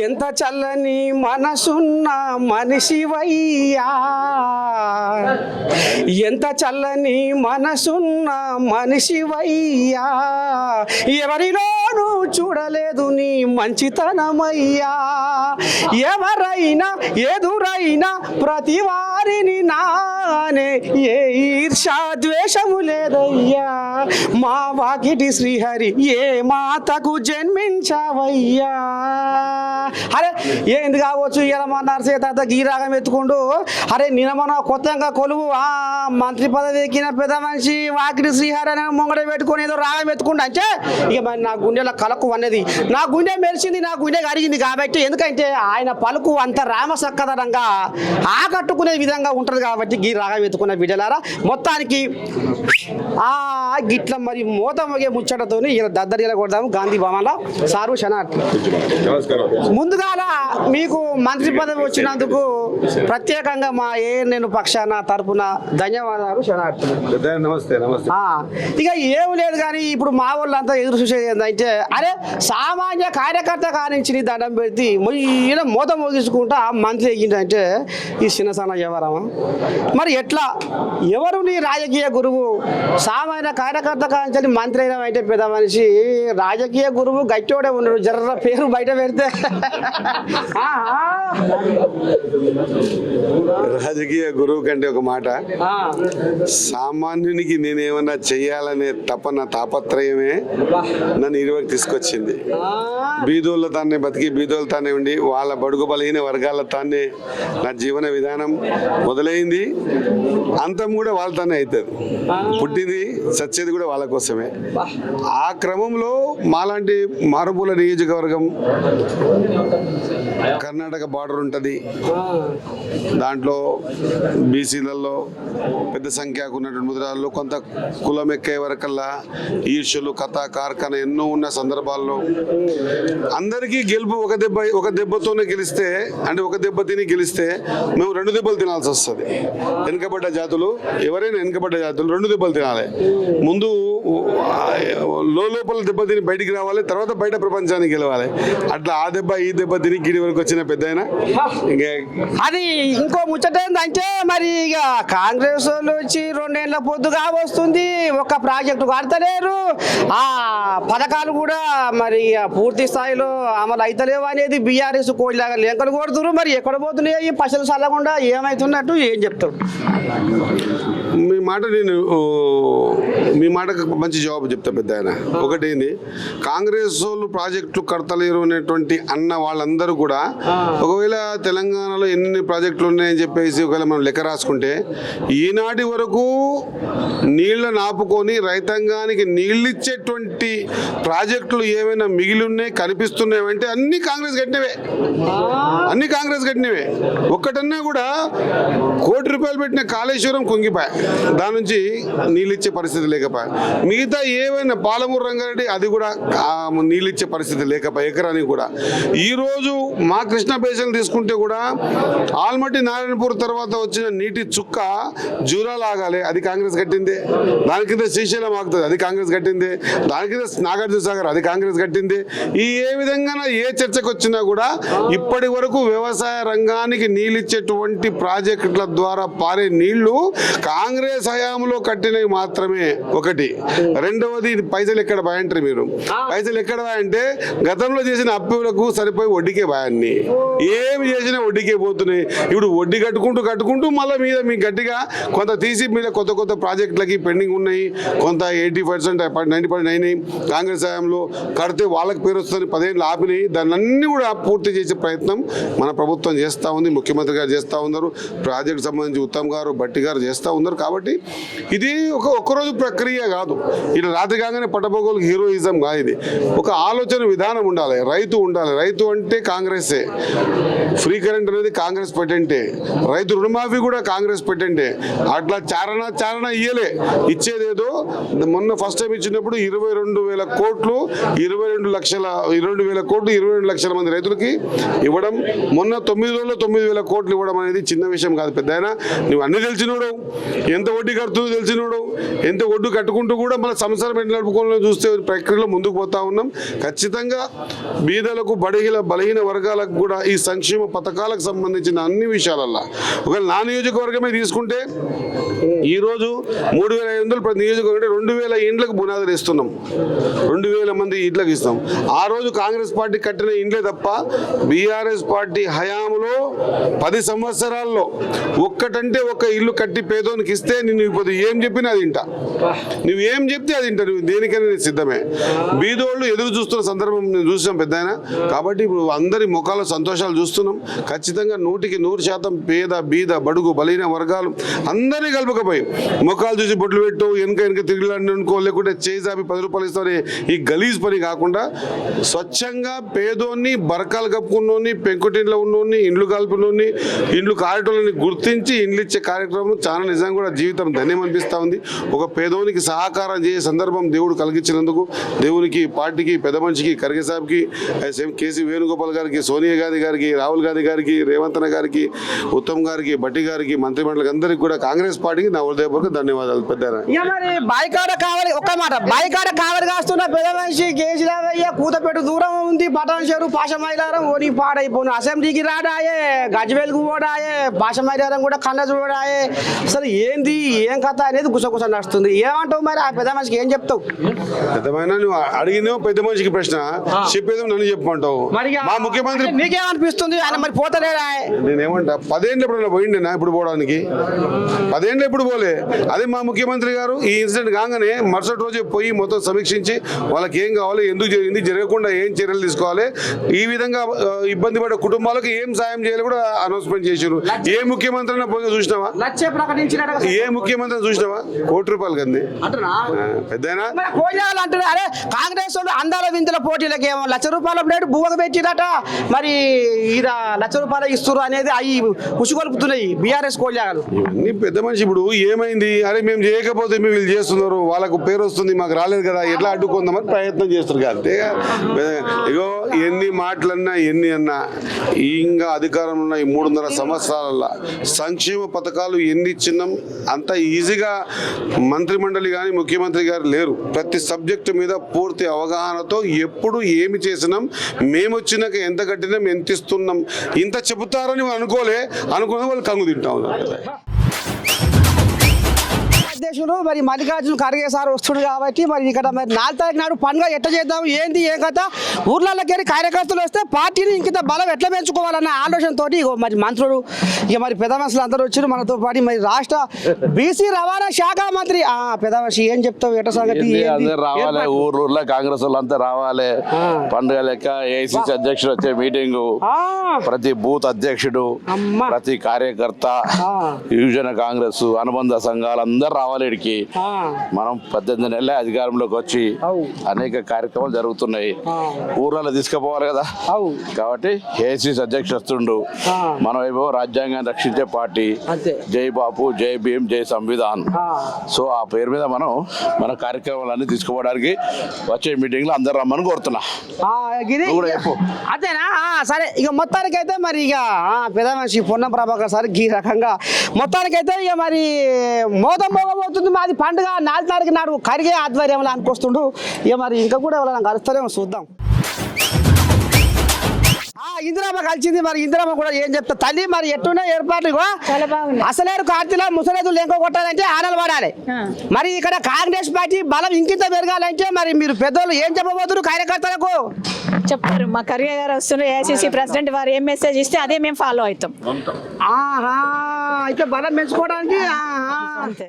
ఎంత చల్లని మనసున్న మనిషివయ్యా, ఎంత చల్లని మనసున్న మనిషివయ్యా, ఎవరిలోనూ చూడలేదు నీ మంచితనమయ్యా, ఎవరైనా ఎదురైనా ప్రతి వారిని నానే ఏ ఈర్షా ద్వేషము లేదయ్యా, మా వాకిటి శ్రీహరి ఏ మాతకు జన్మించావయ్యా. అరే ఏంది కావచ్చు ఇలా మా నరసేత గీరాగం ఎత్తుకుంటూ అరే నిన్న మన కొత్తగా కొలువు మంత్రి పదవి ఎక్కిన పెద్ద మనిషి వాకిటి శ్రీహరి అని ముంగడ పెట్టుకొని ఏదో రాగం ఎత్తుకుంటా అంటే ఇక మరి నా గుండెలో కలకు అన్నది, నా గుండె మెరిసింది, నా గుండె అరిగింది. కాబట్టి ఎందుకంటే ఆయన పలుకు అంత రామసక్కదనంగా ఆకట్టుకునే విధంగా ఉంటుంది కాబట్టి గీ రాగం ఎత్తుకున్న బిడ్డలారా మొత్తానికి గిట్ల మరి మోత మోగే ముచ్చటతో ఇలా దద్దరిలా కొడదాము గాంధీ భవన్లో. సారు శనార్థి ముందుగా మీకు మంత్రి పదవి వచ్చినందుకు ప్రత్యేకంగా మా నేను పక్షాన తరపున ధన్యవాదాలు శనార్థులు. నమస్తే నమస్తే. ఇక ఏం లేదు కానీ ఇప్పుడు మా వాళ్ళంతా ఎదురు చూసేది ఏంటంటే అరే సామాన్య కార్యకర్త కానించి దండం పెడితే ఇలా మోత మోగించుకుంటా మంత్రి ఎగిందంటే ఈ చిన్నసన్న ఎవరమా మరి ఎట్లా ఎవరు నీ రాజకీయ గురువు? సామాన్య కార్యకర్త కానించి మంత్రి అయినా అంటే పెద్ద మనిషి రాజకీయ గురువు గట్టోడే ఉన్నాడు, జర్ర పేరు బయట పెడితే రాజకీయ గురువు కంటే ఒక మాట, సామాన్యునికి నేనేమన్నా చెయ్యాలనే తపన తాపత్రయమే నన్ను ఇరువకి తీసుకొచ్చింది. బీదోళ్ళ తానే బతికి బీదోళ్ళ తానే ఉండి వాళ్ళ బడుగు బలహీన వర్గాల తానే నా జీవన విధానం మొదలైంది. అంతం కూడా వాళ్ళ తానే అవుతుంది. పుట్టింది చచ్చేది కూడా వాళ్ళ కోసమే. ఆ క్రమంలో మాలాంటి మారుమూల నియోజకవర్గం కర్ణాటక బార్డర్ ఉంటుంది. దాంట్లో బీసీలలో పెద్ద సంఖ్యకు ఉన్నటువంటి ముద్రాల్లో కొంత కులం ఎక్కే వరకల్లా ఈర్ష్యలు కథ కార్ఖాన ఎన్నో ఉన్న సందర్భాల్లో అందరికీ గెలుపు ఒక దెబ్బతోనే గెలిస్తే అంటే ఒక దెబ్బ తిని గెలిస్తే మేము 2 దెబ్బలు తినాల్సి వస్తుంది. వెనుకబడ్డ జాతులు ఎవరైనా వెనుకబడ్డ జాతులు 2 దెబ్బలు తినాలి. ముందు లోపల దెబ్బ తిని బయటికి రావాలి, తర్వాత బయట ప్రపంచానికి గెలవాలి. అట్లా ఆ దెబ్బ ఈ దెబ్బ తిని గిడి వరకు వచ్చిన పెద్ద అది ఇంకో ముచ్చట ఏంటంటే మరి ఇక కాంగ్రెస్ వాళ్ళు వచ్చి 2 ఏళ్ల పొద్దుగా వస్తుంది, ఒక్క ప్రాజెక్టు కడతలేరు, ఆ పథకాలు కూడా మరి పూర్తి స్థాయిలో అమలు అవుతలేవు అనేది బీఆర్ఎస్ కోడిలాగా లెంకలు కొడుతున్నారు. మరి ఎక్కడ పోతున్నాయి ఈ పశువులు చల్లకుండా ఏమవుతున్నట్టు ఏం చెప్తారు? మీ మాటకు మంచి జవాబు చెప్తా పెద్ద ఆయన. ఒకటేంది, కాంగ్రెస్ వాళ్ళు ప్రాజెక్టులు కడతలేరు అనేటువంటి అన్న వాళ్ళందరూ కూడా ఒకవేళ తెలంగాణలో ఎన్ని ప్రాజెక్టులు ఉన్నాయని చెప్పేసి ఒకవేళ మనం లెక్క రాసుకుంటే ఈనాటి వరకు నీళ్లను ఆపుకొని రైతాంగానికి నీళ్ళు ఇచ్చేటువంటి ప్రాజెక్టులు ఏమైనా మిగిలి ఉన్నాయి కనిపిస్తున్నాయంటే అన్ని కాంగ్రెస్ కట్టినవే. ఒక్కటన్నా కూడా ₹1 కోటి పెట్టిన కాళేశ్వరం కుంగిపాయ, దాని నుంచి నీళ్ళు ఇచ్చే పరిస్థితి లేకపోయా. మిగతా ఏవైనా పాలమూరు రంగారెడ్డి అది కూడా నీళ్ళు ఇచ్చే పరిస్థితి లేకపోయా ఎకరానికి కూడా. ఈరోజు మా కృష్ణా బేసిన్ తీసుకుంటే కూడా ఆల్మట్టి నారాయణపూర్ తర్వాత వచ్చిన నీటి చుక్క జూరాలాగాలి, అది కాంగ్రెస్ కట్టిందే. దాని కింద శ్రీశైలం ఆగుతుంది, అది కాంగ్రెస్ కట్టిందే. దాని కింద నాగార్జున సాగర్, అది కాంగ్రెస్ కట్టిందే. ఏ విధంగా ఏ చర్చకు వచ్చినా కూడా ఇప్పటి వరకు వ్యవసాయ రంగానికి నీళ్ళు ఇచ్చేటువంటి ప్రాజెక్టుల ద్వారా పారే నీళ్లు కాంగ్రెస్ హయాంలో కట్టినవి మాత్రమే. ఒకటి. రెండవది, పైసలు ఎక్కడ బాయంటారు మీరు? పైసలు ఎక్కడ బాయంటే గతంలో చేసిన అప్పులకు సరిపోయి వడ్డీకే బాయాన్ని, ఏమి చేసినా వడ్డీకే పోతున్నాయి. ఇప్పుడు వడ్డీ కట్టుకుంటూ మళ్ళీ మీద మీకు గట్టిగా కొంత తీసి మీద కొత్త ప్రాజెక్టులకి పెండింగ్ ఉన్నాయి. కొంత 80%, 90% అయినాయి. కాంగ్రెస్ హయాంలో కడితే వాళ్ళకి పేరు వస్తుంది, 10 ఏళ్ళు ఆపినాయి. దాన్ని అన్ని కూడా పూర్తి చేసే ప్రయత్నం మన ప్రభుత్వం చేస్తూ ఉంది, ముఖ్యమంత్రి గారు చేస్తూ ఉన్నారు, ప్రాజెక్టు సంబంధించి ఉత్తమ్ గారు భట్టి గారు చేస్తూ ఉన్నారు. కాబట్టి ఇది ఒక్కరోజు ప్రక్రియ కాదు. ఇలా రాత్రి కాగానే పట్టబోగోలు హీరోయిజం కాదు. ఇది ఒక ఆలోచన విధానం ఉండాలి. రైతు ఉండాలి. రైతు అంటే కాంగ్రెసే. ఫ్రీ కరెంట్ అనేది కాంగ్రెస్ పెట్టంటే, రైతు రుణమాఫీ కూడా కాంగ్రెస్ పెట్టంటే, అట్లా చారణ ఇయ్యలే. ఇచ్చేదేదో మొన్న ఫస్ట్ టైం ఇచ్చినప్పుడు 22,000 కోట్లు 22,000 కోట్లు 22 లక్షల మంది రైతులకి ఇవ్వడం, మొన్న 9 రోజుల్లో 9,000 కోట్లు ఇవ్వడం అనేది చిన్న విషయం కాదు. పెద్ద అయినా నువ్వు అన్ని తెలిసినోడు, ఎంత వడ్డీ కడుతుందో తెలిసినోడు, ఎంత ఒడ్డు కట్టుకుంటూ కూడా మన సంసారం ఎట్లా నడుపుకోవాలో చూస్తే ప్రక్రియలో ముందుకు పోతా ఉన్నాం. ఖచ్చితంగా బీదలకు బలహీన వర్గాలకు కూడా ఈ సంక్షేమ పథకాలకు సంబంధించిన అన్ని విషయాలల్లో ఒకవేళ నా నియోజకవర్గమే తీసుకుంటే ఈరోజు 3,500 ప్రతి నియోజకవర్గం 2,000 ఇండ్లకు పునాదులు ఇస్తున్నాం, 2,000 మంది ఇండ్లకు ఇస్తాం. ఆ రోజు కాంగ్రెస్ పార్టీ కట్టిన ఇండ్లే తప్ప బీఆర్ఎస్ పార్టీ హయాంలో 10 సంవత్సరాల్లో ఒక్కటంటే ఒక్క ఇల్లు కట్టి పేదోనికి ఇస్తే నేను ఇప్పుడు ఏం చెప్పినా అది ఇంటా, నువ్వు ఏం చెప్తే అది ఇంటా, నువ్వు దేనికైనా నేను సిద్ధమే. బీదోళ్ళు ఎదురు చూస్తున్న సందర్భం నేను చూసాం పెద్ద ఆయన. కాబట్టి ఇప్పుడు అందరి ముఖాల సంతోషాలు చూస్తున్నాం. ఖచ్చితంగా 100% పేద బీద బడుగు బలైన వర్గాలు అందరినీ కలుపుకపోయి ముఖాలు చూసి బొట్లు పెట్టు వెనక తిరిగిలాడుకో లేకుంటే చేజాపి 10 రూపాయలు ఇస్తామని ఈ గలీజ్ పని కాకుండా స్వచ్ఛంగా పేదోన్ని బరకాలు కప్పుకున్నోని పెంకుటింట్లో ఉన్నోని ఇండ్లు కలుపునోని ఇండ్లు కారటోళ్ళని గుర్తించి ఇండ్లు ఇచ్చే కార్యక్రమం చాలా నిజంగా కూడా జీవితం ధన్యం అనిపిస్తూ ఉంది. ఒక పేదోనికి సహకారం చేసే సందర్భం దేవుడు కలిగించినందుకు దేవునికి, పార్టీకి, పెద్ద మనిషికి, ఖర్గే సాబ్కి, కేసీ వేణుగోపాల్ గారికి, సోనియా గాంధీ గారికి, రాహుల్ గాంధీ గారికి, రేవంత్ గారికి, ఉత్తమ్ గారికి, భట్టి గారికి, మంత్రిమండలికి అందరికీ కూడా కాంగ్రెస్ పార్టీకి నా హృదయపూర్వక ధన్యవాదాలు. పెద్ద బాయికాడ కావాలి ఒక్క మాట, బాయికాడ కావాలి కాస్తున్న పెద్ద మనిషి కేసీరావయ్య కూతపెట్టు దూరం ఉంది, పటాన్ చెరు పాషమైలారం ఓని పాడైపోను, అసెంబ్లీకి రాడాయే, గజ్వేల్కు ఓడాయే, పాషమైలారం కూడా కన్న చూడాయే. అసలు ఏంది ఏం కథ అనేది గుసగుస నడుస్తుంది. ఏమంటావు మరి ఆ పెద్ద మనిషికి ఏం చెప్తావు? పెద్దమైన నువ్వు అడిగినావు పెద్ద మనిషికి ప్రశ్న, చెప్పేది నన్ను చెప్పమంటావు. మా ముఖ్యమంత్రి నీకేమనిపిస్తుంది? ఆయన మరి పోతలేడా? నేనేమంటా 10 ఏళ్ళు ఎప్పుడైనా పోయిండేనా ఇప్పుడు పోవడానికి? 10 ఏళ్ళు ఎప్పుడు పోలే. అదే మా ముఖ్యమంత్రి గారు ఈ ఇన్సిడెంట్ కాగానే మరుసటి రోజే పోయి మొత్తం సమీక్షించి వాళ్ళకి ఏం కావాలి, ఎందుకు జరిగింది, జరగకుండా ఏం చర్యలు తీసుకోవాలి, ఈ విధంగా ఇబ్బంది పడే కుటుంబాలకు ఏం సాయం చేయాలి కూడా అనౌన్స్మెంట్ చేశారు. ఏ ముఖ్యమంత్రి పోయి చూసినావా? ఏ ముఖ్యమంత్రి చూసినావా? ₹1,00,00,000 కంది పెద్దనా అరే కాంగ్రెస్ వాళ్ళు అందాల వింతల పోటీలకి ఏమో ₹1,00,000 ప్లేట్ భూమకు పెట్టిరట. మరి ఈడ ₹1,00,000 ఇస్తారు అనేది అవి ఉసుగొలుపుతున్నాయి బీఆర్ఎస్ కోళ్ళాలు. ఇవన్నీ పెద్ద మనిషి ఇప్పుడు ఏమైంది, అరే మేము చేయకపోతే మేము వీళ్ళు చేస్తున్నారు, వాళ్ళకు పేరు వస్తుంది, మాకు రాలేదు కదా, ఎట్లా అడ్డుకుందామని ప్రయత్నం చేస్తారు. అంతే ఇగో ఎన్ని మాటలన్నా ఎన్ని అన్నా ఇంకా అధికారంలో ఉన్న ఈ 3.5 సంవత్సరాల సంక్షేమ పథకాలు ఎన్ని ఇచ్చినాం అంత ఈజీగా మంత్రిమండలి కానీ ముఖ్యమంత్రి గారు లేరు. ప్రతి సబ్జెక్టు మీద పూర్తి అవగాహనతో ఎప్పుడు ఏమి చేసినాం, మేము వచ్చినాక ఎంత కట్టినాం, ఎంత ఇస్తున్నాం, ఇంత చెబుతారని అనుకున్న వాళ్ళు కంగు తింటా ఉన్నారు. అధ్యక్షుడు మరి మల్లికార్జున ఖర్గే సార్ వస్తుంది కాబట్టి మరి ఇక్కడ మరి 4 తారీఖు నాడు పండుగ ఎట్లా చేద్దాం, ఏంది ఏం కథ, ఊర్లలోకి వెళ్ళి కార్యకర్తలు వస్తే పార్టీని ఇంత బలం ఎట్లా పెంచుకోవాలన్న ఆలోచనతో మరి మంత్రులు ఇక మరి పెద్ద మనుషులు అందరూ వచ్చారు మనతో పాటు. మరి రాష్ట్ర బీసీ రవాణా శాఖ మంత్రి పెద్ద మనిషి ఏం చెప్తావు ఎట్ట సంగతి? రావాలి ఊర్లో కాంగ్రెస్ వాళ్ళు అంతా రావాలి. పండుగ లెక్క ఏఐసిసి అధ్యక్షుడు వచ్చే మీటింగు, ప్రతి బూత్ అధ్యక్షుడు, ప్రతి కార్యకర్త, యువజన కాంగ్రెస్ అనుబంధ సంఘాలు అందరూ రావాలి. మనం 18 నెలలే అధికారంలోకి వచ్చి అనేక కార్యక్రమాలు జరుగుతున్నాయి. ఊర్లలో తీసుకుపోవాలి కదా, కాబట్టి ఏఐసిసి అధ్యక్షుడు వస్తుండు. మన వైపు రాజ్యాంగాన్ని రక్షించే పార్టీ జై బాపు, జై భీమ్, జై సంవిధాన్. సో ఆ పేరు మీద మనం మన కార్యక్రమాలన్నీ తీసుకోవడానికి వచ్చే మీటింగ్ లో అందరు రమ్మని కోరుతున్నా. అంతేనా? సరే ఇక మొత్తానికైతే మరి ఇక పెద్ద మనిషి పొన్నం ప్రభాకర్ సార్ ఈ రకంగా మొత్తానికైతే ఇక మరి మోగబోతుంది మాది పండుగ 4 తారీఖు నాడు ఖర్గే ఆధ్వర్యంలో అనుకొస్తుండు. ఇక మరి ఇంకా కూడా ఎవరైనా కలుస్తారేమో చూద్దాం. ఇందిరామ కలిసింది, మరి ఇందిరామ కూడా ఏం చెప్తా తల్లి మరి ఎట్టున్నాయి ఏర్పాట్లు? అసలేరు కార్తీలో ముసలేదులు ఎంకో కొట్టాలంటే ఆనలు పడాలి. మరి ఇక్కడ కాంగ్రెస్ పార్టీ బలం ఇంకింత పెరగాలంటే మరి మీరు పెద్దోళ్ళు ఏం చెప్పబోతున్నారు కార్యకర్తలకు? చెప్తారు. మా ఖర్గే గారు వస్తున్నారు, ఏఐసిసి ప్రెసిడెంట్ వారు ఏం మెసేజ్ ఇస్తే అదే మేము ఫాలో అవుతాం. అయితే బలం పెంచుకోవడానికి అంతే.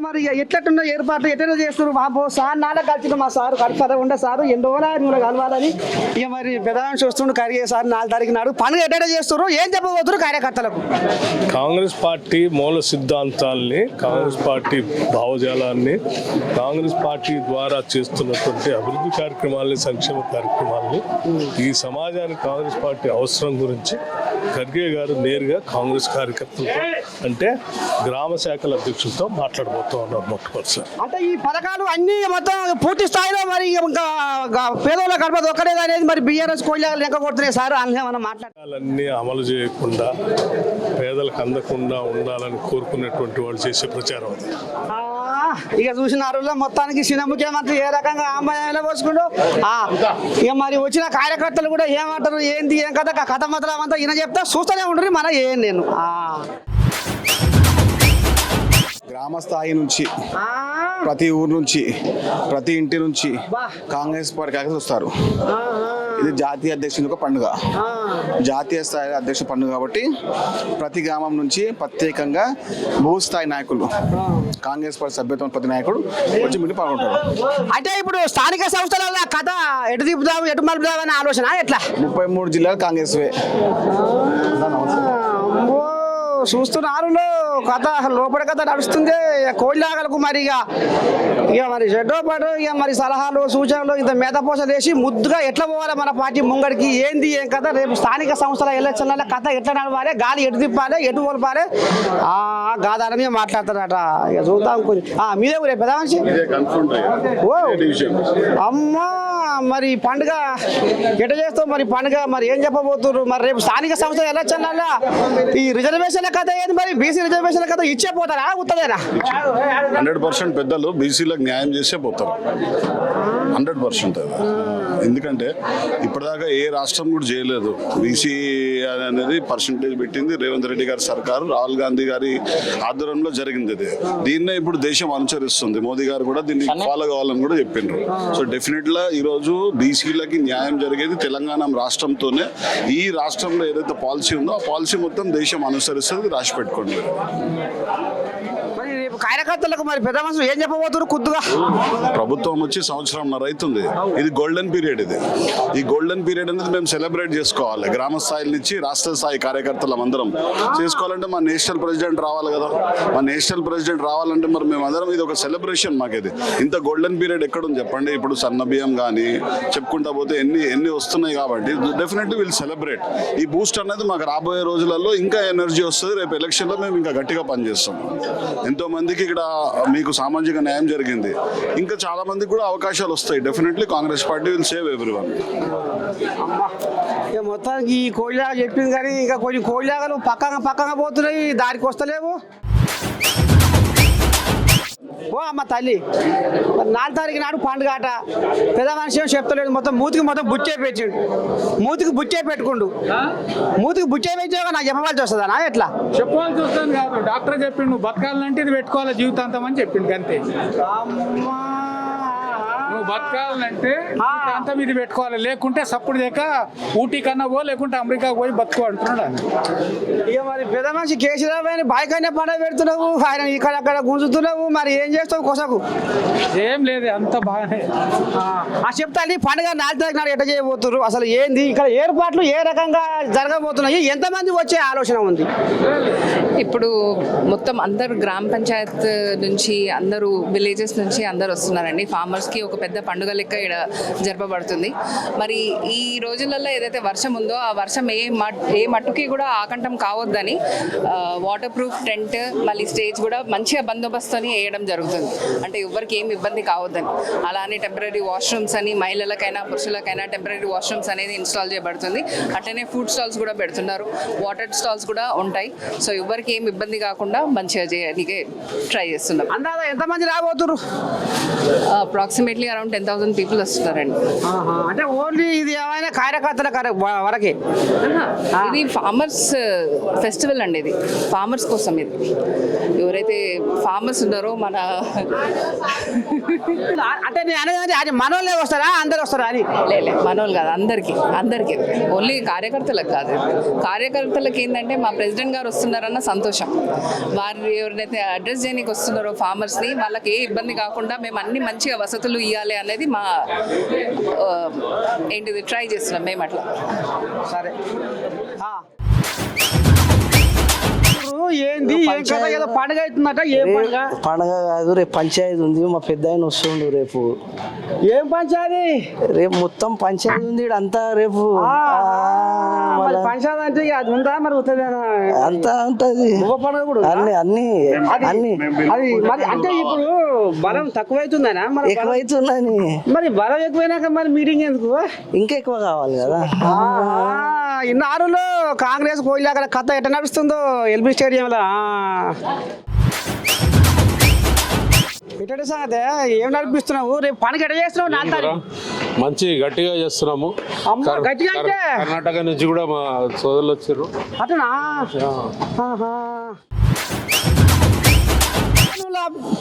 మరి ఎట్లట్టున్న ఏర్పాట్లు ఎట్లా చేస్తారు బాబు సార్ నాన్న కలిసిన మా సారు కడపద ఉండే సారు ఎన్ని రోజులు కలవాలని ఇక మరి పెద్దవాళ్ళు చూస్తుండే కరిగే సార్ 4 తారీఖు నాడు పండుగ ఎట్లా చేస్తారు ఏం చెప్పబోతున్నారు కార్యకర్తలకు? కాంగ్రెస్ పార్టీ మూల సిద్ధాంతాల్ని, కాంగ్రెస్ పార్టీ భావజాలాన్ని, కాంగ్రెస్ పార్టీ ద్వారా చేస్తున్నటువంటి అభివృద్ధి కార్యక్రమాలని, సంక్షేమ కార్యక్రమాలని, ఈ సమాజానికి కాంగ్రెస్ పార్టీ అవసరం గురించి ఖర్గే గారు నేరుగా కాంగ్రెస్ కార్యకర్తలతో అంటే గ్రామ శాఖల అధ్యక్షులతో మాట్లాడబోతూ ఉన్నారు మొట్టమొదటిసారి. అంటే ఈ పథకాలు అన్ని మొత్తం పూర్తి స్థాయిలో మరి ఇంకా పేదోళ్ళ గడపది ఒక్కడే అనేది మరి బీఆర్ఎస్ కోయిలాగా లెక్క కొడుతున్నాయి సార్ అని మనం పథకాలన్నీ అమలు చేయకుండా పేదలకు అందకుండా ఉండాలని కోరుకునేటువంటి వాళ్ళు చేసే ప్రచారం అది. ఇక చూసినారు మొత్తానికి చిన్న ముఖ్యమంత్రి ఏ రకంగా అమ్మాయిలో పోసుకుంటూ ఇక మరి వచ్చిన కార్యకర్తలు కూడా ఏమంటారు ఏంది ఏం కథ కథ మాత్రం అంతా ఈయన చెప్తా చూస్తూనే ఉంటారు మన ఏం నేను గ్రామ స్థాయి నుంచి ప్రతి ఊరు నుంచి ప్రతి ఇంటి నుంచి కాంగ్రెస్ పార్టీ వస్తారు. ఇది జాతీయ అధ్యక్షుని ఒక పండుగ, జాతీయ స్థాయి అధ్యక్షుల పండుగ కాబట్టి ప్రతి గ్రామం నుంచి ప్రత్యేకంగా భూస్థాయి నాయకులు కాంగ్రెస్ పార్టీ సభ్యత్వం ప్రతి నాయకుడు వచ్చి మీటి పాల్గొంటారు. అంటే ఇప్పుడు స్థానిక సంస్థల కథ ఎటు తిప్పుదాం ఎటు మలుపుదాం అనే ఆలోచన ఎట్లా? 33 జిల్లాలు కాంగ్రెస్ వే. చూస్తున్నారు కథ లోపలి కథ నడుస్తుంది. కోయిలాగలకు మరి ఇక మరి షెడ్డో పాటు ఇక మరి సలహాలు సూచనలు ఇంత మేధపోసలు వేసి ముద్దుగా ఎట్లా పోవాలి మన పార్టీ ముంగడికి ఏంది ఏం కథ రేపు స్థానిక సంస్థల ఎలక్షన్ల కథ ఎట్లా నడవాలి గాలి ఎటు తిప్పాలి ఎటు కోల్పాలి గాదాల మీద మాట్లాడతారట. ఇక చూద్దాం మీదే రేపు పెద్ద మనిషి ఓ అమ్మా మరి పండుగ ఎట్లా చేస్తాం మరి పండుగ మరి ఏం చెప్పబోతున్నారు మరి రేపు స్థానిక సంస్థల ఎలక్షన్ల ఈ రిజర్వేషన్ల కథ ఏంది మరి బీసీ రిజర్వేషన్ల కథ ఇచ్చే పోతారా ఉత్తదేనా? 100% పెద్దలు బీసీలకు న్యాయం చేసే పోతారు 100%. ఎందుకంటే ఇప్పటిదాకా ఏ రాష్ట్రం కూడా చేయలేదు. బీసీ అనేది పర్సంటేజ్ పెట్టింది రేవంత్ రెడ్డి గారి సర్కారు, రాహుల్ గాంధీ గారి ఆధ్వర్యంలో జరిగింది. ఇది దీన్నే ఇప్పుడు దేశం అనుసరిస్తుంది. మోదీ గారు కూడా దీన్ని ఫాలో కావాలని కూడా చెప్పిండ్రు. సో డెఫినెట్గా ఈరోజు బీసీలకి న్యాయం జరిగేది తెలంగాణ రాష్ట్రంతోనే. ఈ రాష్ట్రంలో ఏదైతే పాలసీ ఉందో ఆ పాలసీ మొత్తం దేశం అనుసరిస్తుంది. రాసి పెట్టుకోండి. మరి రేపు కార్యకర్తలకు మరి పెద్ద మనుషులు ఏం చెప్పబోతున్నారు కొద్దిగా? ప్రభుత్వం వచ్చి 1.5 సంవత్సరం అవుతుంది. ఇది గోల్డెన్ పీరియడ్. ఈ గోల్డెన్ పీరియడ్ అనేది మేము సెలబ్రేట్ చేసుకోవాలి. గ్రామ స్థాయి నుంచి రాష్ట్ర స్థాయి కార్యకర్తలం అందరం చేసుకోవాలంటే మా నేషనల్ ప్రెసిడెంట్ రావాలి కదా. మా నేషనల్ ప్రెసిడెంట్ రావాలంటే మరి మేము అందరం ఇది ఒక సెలబ్రేషన్. మాకు ఇది ఇంత గోల్డెన్ పీరియడ్ ఎక్కడుంది చెప్పండి. ఇప్పుడు సన్న బియ్యం కానీ చెప్పుకుంటా పోతే ఎన్ని వస్తున్నాయి కాబట్టి డెఫినెట్లీ విల్ సెలబ్రేట్. ఈ బూస్ట్ అనేది మాకు రాబోయే రోజులలో ఇంకా ఎనర్జీ వస్తుంది. రేపు ఎలక్షన్లో మేము ఇంకా గట్టిగా పనిచేస్తాం. ఎంతో మందికి ఇక్కడ మీకు సామాజిక న్యాయం జరిగింది. ఇంకా చాలా మందికి కూడా అవకాశాలు వస్తాయి. Definitely Congress party will save everyone. మొత్తానికి ఈ కోయిలాగా చెప్పింది కానీ ఇంకా కొన్ని కోయిలాగలు పక్కగా పోతున్నాయి, దారికి వస్తలేవు. ఓ అమ్మ తల్లి 4 తారీఖు నాడు పండుగ ఆట పెద్ద మనిషి ఏం చెప్తలేదు. మొత్తం మూతికి బుచ్చే పెట్టిండు. మూతికి బుచ్చే పెట్టుకుండు. మూతికి బుచ్చే పెట్టాక నాకు చెప్పవలసి వస్తుందా ఎట్లా? చెప్పవలసి వస్తుంది కాదు, డాక్టర్ చెప్పిండు నువ్వు బతకాలంటే ఇది పెట్టుకోవాలి జీవితాంతం అని చెప్పిండు అంతే. నువ్వు బతకాలంటే జీవితాంతం ఇది పెట్టుకోవాలి, లేకుంటే సప్పుడు లేక ఊటీ కన్నా పో లేకుంటే అమెరికాకు పోయి బతుకో అంటున్నాడు. ఇక మరి పెద్ద మనిషి కేసీఆర్ అని బాయికైనా పండుగ పెడుతున్నావు, ఆయన ఇక్కడ అక్కడ గుంజుతున్నావు, మరి ఏం చేస్తావు కొసకు? ఏం లేదు, అంత బాగానే. చెప్తాను పండుగ 4 తారీఖు నాడు ఎట్లా చేయబోతున్నారు, అసలు ఏంది ఇక్కడ ఏర్పాట్లు ఏ రకంగా జరగబోతున్నాయి, ఎంతమంది వచ్చే ఆలోచన ఉంది? ఇప్పుడు మొత్తం అందరు గ్రామ పంచాయత్ నుంచి అందరూ విలేజెస్ నుంచి అందరు వస్తున్నారండి. ఫార్మర్స్కి ఒక పెద్ద పండుగ లెక్క ఇక్కడ జరపబడుతుంది. మరి ఈ రోజులలో ఏదైతే వర్షం ఉందో ఆ వర్షం ఏ మట్టుకి కూడా ఆకంఠం కావద్దని వాటర్ ప్రూఫ్ టెంట్ మళ్ళీ స్టేజ్ కూడా మంచిగా బందోబస్తుని వేయడం జరుగుతుంది. అంటే ఎవరికి ఏమి ఇబ్బంది కావద్దని. అలానే టెంపరీ వాష్రూమ్స్ అని మహిళలకైనా పురుషులకైనా టెంపరీ వాష్రూమ్స్ అనేది ఇన్స్టాల్ చేయబడుతుంది. అట్లనే ఫుడ్ స్టాల్స్ కూడా పెడుతున్నారు, వాటర్ స్టాల్స్ కూడా ఉంటాయి. సో ఎవరికి ఏమి ఇబ్బంది కాకుండా మంచిగా చేయడానికి ట్రై చేస్తున్నాం. అందాదా ఎంతమంది రాబోతున్నారు? అప్రాక్సిమేట్లీ అరౌండ్ 10,000 పీపుల్ వస్తున్నారండి. అంటే ఓన్లీ ఇది ఏమైనా కార్యకర్తల వరకే? ఇది ఫార్మర్స్ ఫెస్టివల్ అండి. ఇది ఫార్మర్స్ కోసం. ఇది ఎవరైతే ఫార్మర్స్ ఉన్నారో మన అంటే నేను అనేది అది మనోళ్ళే వస్తారా అందరు వస్తారా అని? లేదు, మనోళ్ళు కాదు, అందరికీ ఓన్లీ కార్యకర్తలకు కాదు. కార్యకర్తలకు ఏంటంటే మా ప్రెసిడెంట్ గారు వస్తున్నారన్న సంతోషం. వారు ఎవరైతే అడ్రస్ చేయడానికి వస్తున్నారో ఫార్మర్స్ని, వాళ్ళకి ఏ ఇబ్బంది కాకుండా మేము అన్ని మంచిగా వసతులు ఇవ్వాలి అనేది మా ఏంటిది ట్రై చేస్తున్నాం మేము అట్లా. సరే ఏంది ఏం కథ? ఏదో పండుగ అవుతుందట. ఏ పండుగ? పండుగ కాదు, రేపు పంచాయతీ ఉంది. మా పెద్ద ఆయన వస్తుండు రేపు. ఏం పంచాయతీ? రేపు మొత్తం పంచాయతీ ఉంది అంతా రేపు. పంచాయతీ అంటే అది ఉందా మరి? అంతా ఉంటది పండుగ కూడా అన్ని అది మరి. అంటే ఇప్పుడు బలం తక్కువైతుందనా? మరి ఎక్కువైతుందని. మరి బలం ఎక్కువైనాక మరి మీటింగ్ ఎందుకు? ఇంకా ఎక్కువ కావాలి కదా. ఇన్నారులో కాంగ్రెస్ కోయిలాక కథ ఎట్లా నడుస్తుందో ఎల్బీ స్టేడియంలో. ఇటు సంగతే ఏం నడిపిస్తున్నావు? రేపు పనికి ఎట్లా చేస్తున్నావు? నా మంచి గట్టిగా చేస్తున్నాము. గట్టిగా అంటే కర్ణాటక నుంచి కూడా మా సోదరులు వచ్చారు. అటనా?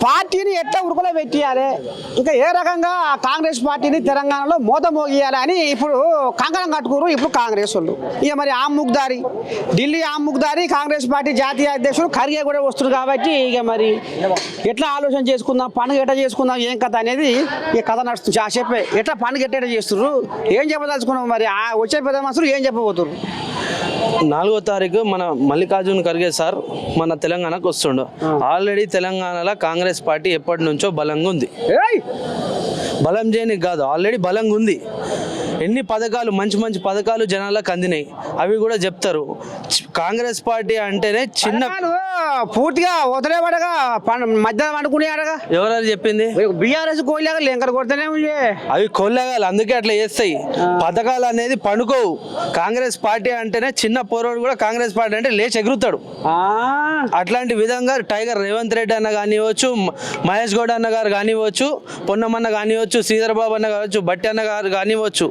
పార్టీని ఎట్లా ఉరుకులో పెట్టియాలి, ఇంకా ఏ రకంగా కాంగ్రెస్ పార్టీని తెలంగాణలో మోత మోగియాలి అని ఇప్పుడు కంకణం కట్టుకోరు ఇప్పుడు కాంగ్రెస్ వాళ్ళు. ఇక మరి ఆమ్ముగ్దారి ఢిల్లీ ఆమ్ముగ్దారి కాంగ్రెస్ పార్టీ జాతీయ అధ్యక్షుడు ఖర్గే కూడా వస్తున్నారు కాబట్టి ఇక మరి ఎట్లా ఆలోచన చేసుకుందాం, పండుగ ఎట్లా చేసుకుందాం, ఏం కథ అనేది ఈ కథ నడుస్తుంది. చెప్పే ఎట్లా పండుగ ఎట్లా చేస్తున్నారు, ఏం చెప్పదలుచుకున్నాం మరి వచ్చే పెద్ద మనుషులు ఏం చెప్పబోతున్నారు? 4వ తారీఖు మన మల్లికార్జున్ ఖర్గే సార్ మన తెలంగాణకు వస్తుండు. ఆల్రెడీ తెలంగాణలో కాంగ్రెస్ పార్టీ ఎప్పటి నుంచో బలంగా ఉంది. బలం చేయనికి కాదు, ఆల్రెడీ బలంగా ఉంది. ఎన్ని పథకాలు, మంచి మంచి పథకాలు జనాలకు అందినాయి, అవి కూడా చెప్తారు. కాంగ్రెస్ పార్టీ అంటేనే చిన్న పూర్తిగా వదిలేవాడగా మధ్యాహ్నం అనుకునేవాడగా. ఎవరు చెప్పింది? బీఆర్ఎస్ కోయిలాగా లెంకర్ కొడితేనే అవి కొల్లగాలి, అందుకే అట్లా చేస్తాయి. పథకాలు అనేది పండుకోవు. కాంగ్రెస్ పార్టీ అంటేనే చిన్న పోరాడు కూడా కాంగ్రెస్ పార్టీ అంటే లేచి ఎగురుతాడు. అట్లాంటి విధంగా టైగర్ రేవంత్ రెడ్డి అన్న కానివ్వచ్చు, మహేష్ గౌడ్ అన్న గారు కానివ్వచ్చు, పొన్నమన్న కానివ్వచ్చు, శ్రీధరబాబు అన్న కావచ్చు, బట్టి అన్న గారు కానివ్వచ్చు,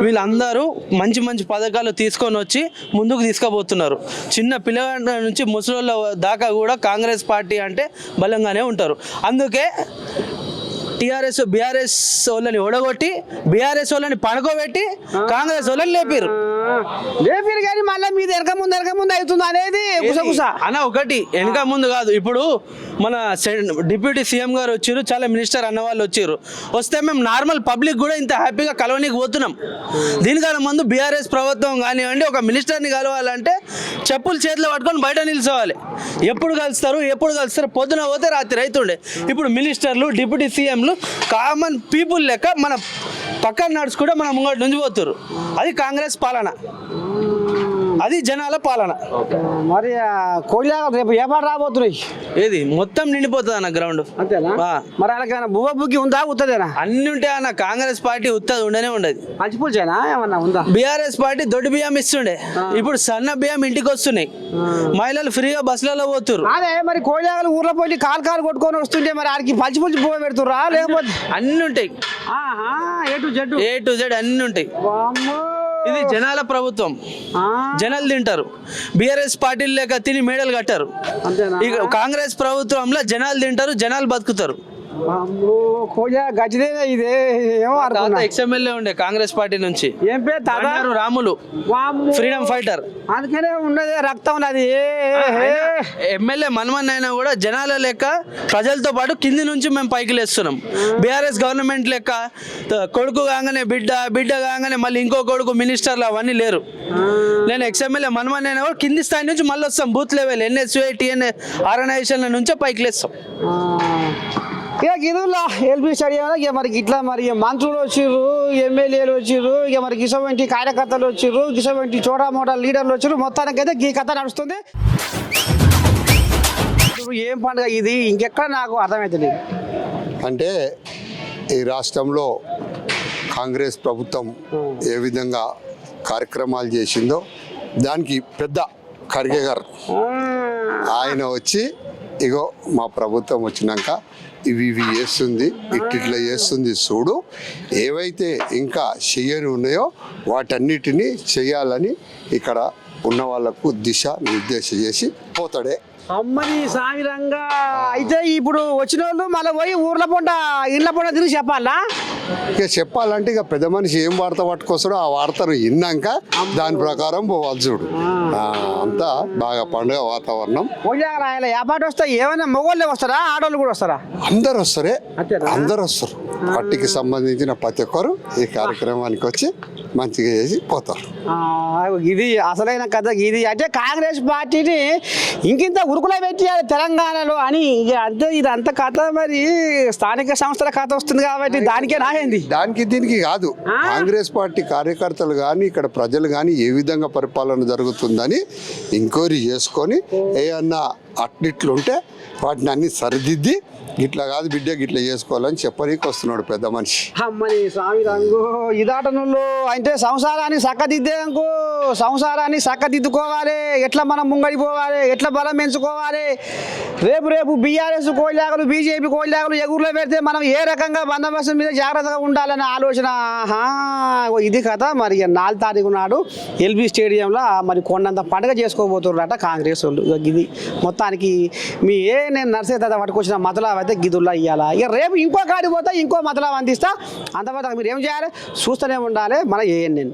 వీళ్ళందరూ మంచి మంచి పథకాలు తీసుకొని వచ్చి ముందుకు తీసుకుపోతున్నారు. చిన్న పిల్లగాళ్ళ నుంచి ముసలోళ్ళ దాకా కూడా కాంగ్రెస్ పార్టీ అంటే బలంగానే ఉంటారు. అందుకే టీఆర్ఎస్ బీఆర్ఎస్ వాళ్ళని ఓడగొట్టి బీఆర్ఎస్ వాళ్ళని పడుకోబెట్టి కాంగ్రెస్ వాళ్ళని లేపారు కానీ మళ్ళీ మీద వెనక ముందు అవుతుంది అనేది గుసగుస అన్న. ఒకటి వెనక ముందు కాదు, ఇప్పుడు మన డిప్యూటీ సీఎం గారు వచ్చారు, చాలా మినిస్టర్ అన్న వాళ్ళు వచ్చారు. వస్తే మేము నార్మల్ పబ్లిక్ కూడా ఇంత హ్యాపీగా కలవనీకి పోతున్నాం. దీనికన్నా ముందు బీఆర్ఎస్ ప్రభుత్వం కానివ్వండి, ఒక మినిస్టర్ని కలవాలంటే చెప్పులు చేతిలో పట్టుకొని బయట నిల్చోవాలి. ఎప్పుడు కలుస్తారు పొద్దున పోతే రాత్రి అవుతుండే. ఇప్పుడు మినిస్టర్లు, డిప్యూటీ సీఎంలు కామన్ పీపుల్ లెక్క మన పక్కన నడుచుకుంటే మన ముంగటి నుంచి పోతారు. అది కాంగ్రెస్ పాలన, అది జనాల పాలన. మరి కోయిలా రేపు ఏ పాట రాబోతున్నాయి? ఏది మొత్తం నిండిపోతుంది అన్న గ్రౌండ్. అంతేనా? మరి అలాగైనా బువ్వ బుగ్గి ఉందా? ఉత్తదేనా? అన్ని ఉంటాయి అన్న. కాంగ్రెస్ పార్టీ ఉత్తది ఉండనే ఉండదు. పంచిపూల్చేనా ఏమన్నా ఉందా? బీఆర్ఎస్ పార్టీ దొడ్డు బియ్యం ఇస్తుండే, ఇప్పుడు సన్న బియ్యం ఇంటికి వస్తున్నాయి. మహిళలు ఫ్రీగా బస్సులలో పోతున్నారు. అదే మరి కోయిలాగలు ఊర్లో పోయి కాలు కొట్టుకొని వస్తుంటే మరి ఆడికి పంచిపూల్చి బువ్వ పెడుతురా? లేకపోతే అన్ని ఉంటాయి, ఏ టు జెడ్ అన్ని ఉంటాయి. ఇది జనాల ప్రభుత్వం, జనాలు తింటారు. బీఆర్ఎస్ పార్టీలు లేక తిని మేడలు కట్టారు. ఇక కాంగ్రెస్ ప్రభుత్వంలో జనాలు తింటారు, జనాలు బతుకుతారు. గచ్చిదేనా ఇదే? ఏమో ఎక్స్ఎమ్మెల్యే ఉండే కాంగ్రెస్ పార్టీ నుంచి. ఏం పేరు? తాదారు రాములు, ఫ్రీడమ్ ఫైటర్. అందుకనే ఉన్నదే రక్తం ఉన్నది. ఎమ్మెల్యే మనమన్ అయినా కూడా జనాల లెక్క ప్రజలతో పాటు కింది నుంచి మేము పైకి లేస్తున్నాం. బీఆర్ఎస్ గవర్నమెంట్ లెక్క కొడుకు కాగానే బిడ్డ కాగానే మళ్ళీ ఇంకో కొడుకు మినిస్టర్లు అవన్నీ లేరు. నేను ఎక్స్ఎమ్మెల్యే మనమన్ అయినా కూడా కింది స్థాయి నుంచి మళ్ళీ వస్తాం. బూత్ లెవెల్ ఎన్ఎస్యుఐ టిఎన్ఏ ఆర్గనైజేషన్ల నుంచే పైకి లేస్తాం. ఇక గిదుల్లా ఎల్బీ స్టేడియం ఇక మరి ఇట్లా మరి మంత్రులు వచ్చిర్రు, ఎమ్మెల్యేలు వచ్చిర్రు, ఇక మరి గిసవంటి కార్యకర్తలు వచ్చిర్రు, గిసవంటి చోటా మోటా లీడర్లు వచ్చిర్రు. మొత్తానికైతే ఈ కథ నడుస్తుంది. ఏం పండుగ ఇది? ఇంకెక్కడ నాకు అర్థమవుతుంది. అంటే ఈ రాష్ట్రంలో కాంగ్రెస్ ప్రభుత్వం ఏ విధంగా కార్యక్రమాలు చేసిందో దానికి పెద్ద ఖర్గే గారు ఆయన వచ్చి ఇగో మా ప్రభుత్వం వచ్చినాక ఇవి చేస్తుంది, ఇట్లా చేస్తుంది చూడు, ఏవైతే ఇంకా చెయ్యని ఉన్నాయో వాటన్నిటినీ చేయాలని ఇక్కడ ఉన్న వాళ్ళకు దిశ నిర్దేశం చేసి పోతాడే. అమ్మని సామిరంగా అయితే ఇప్పుడు వచ్చిన వాళ్ళు మళ్ళీ పోయి ఊర్ల పొండ ఇండ్ల పొండ తిరిగి చెప్పాలా? ఇక చెప్పాలంటే ఇక పెద్ద మనిషి ఏం వార్త పట్టుకొస్తాడో ఆ వార్తను విన్నాక దాని ప్రకారం పోవాలి చూడు. అంతా బాగా పండుగ వాతావరణం. వ్యాపారం వస్తే ఏమైనా మగవాళ్ళే వస్తారా, ఆడవాళ్ళు కూడా వస్తారా? అందరు వస్తారే, అందరు వస్తారు. పట్టికి సంబంధించిన ప్రతి ఒక్కరు ఈ కార్యక్రమానికి వచ్చి మంచిగా చేసి పోతారు. ఇది అసలైన కథ. ఇది అంటే కాంగ్రెస్ పార్టీని ఇంకింత ఉరుకులో పెట్టారు తెలంగాణలో అని అంతే. ఇది అంత కథ. మరి స్థానిక సంస్థల కథ వస్తుంది కాబట్టి దానికే రాయింది. దానికి దీనికి కాదు. కాంగ్రెస్ పార్టీ కార్యకర్తలు కానీ ఇక్కడ ప్రజలు కానీ ఏ విధంగా పరిపాలన జరుగుతుందని ఎంక్వైరీ చేసుకొని ఏమన్నా అట్లిట్లుంటే వాటిని అన్ని సరిదిద్ది ఇట్లా కాదు బిడ్డ గిట్లా చేసుకోవాలని చెప్పనీకి వస్తున్నాడు పెద్ద మనిషి. అమ్మని స్వామి రంగు ఇదాటనుల్లో అంటే సంసారాన్ని చక్కదిద్దేందుకు సంసారాన్ని చక్కదిద్దుకోవాలి, ఎట్లా మనం ముంగడిపోవాలి, ఎట్లా బలం పెంచుకోవాలి. రేపు బీఆర్ఎస్ కోయిలాగలు బీజేపీ కోయిలాగలు ఎగురులో పెడితే మనం ఏ రకంగా బందోబస్తు మీద జాగ్రత్తగా ఉండాలనే ఆలోచన. ఇది కథ. మరి 4 తారీఖు నాడు ఎల్బీ స్టేడియంలో మరి కొండంత పండుగ చేసుకోబోతున్నారట కాంగ్రెస్ వాళ్ళు. ఇది మొత్తానికి నేను నర్సే దాదా పట్టుకొచ్చిన మతలా అయితే గిదుల్లా ఇవ్వాలా. ఇక రేపు ఇంకో కాడికి పోతే ఇంకో మతలా అందిస్తా. అంతవరకు మీరు ఏం చేయాలి, చూస్తూనే ఉండాలి మన ఏఎన్ఎన్.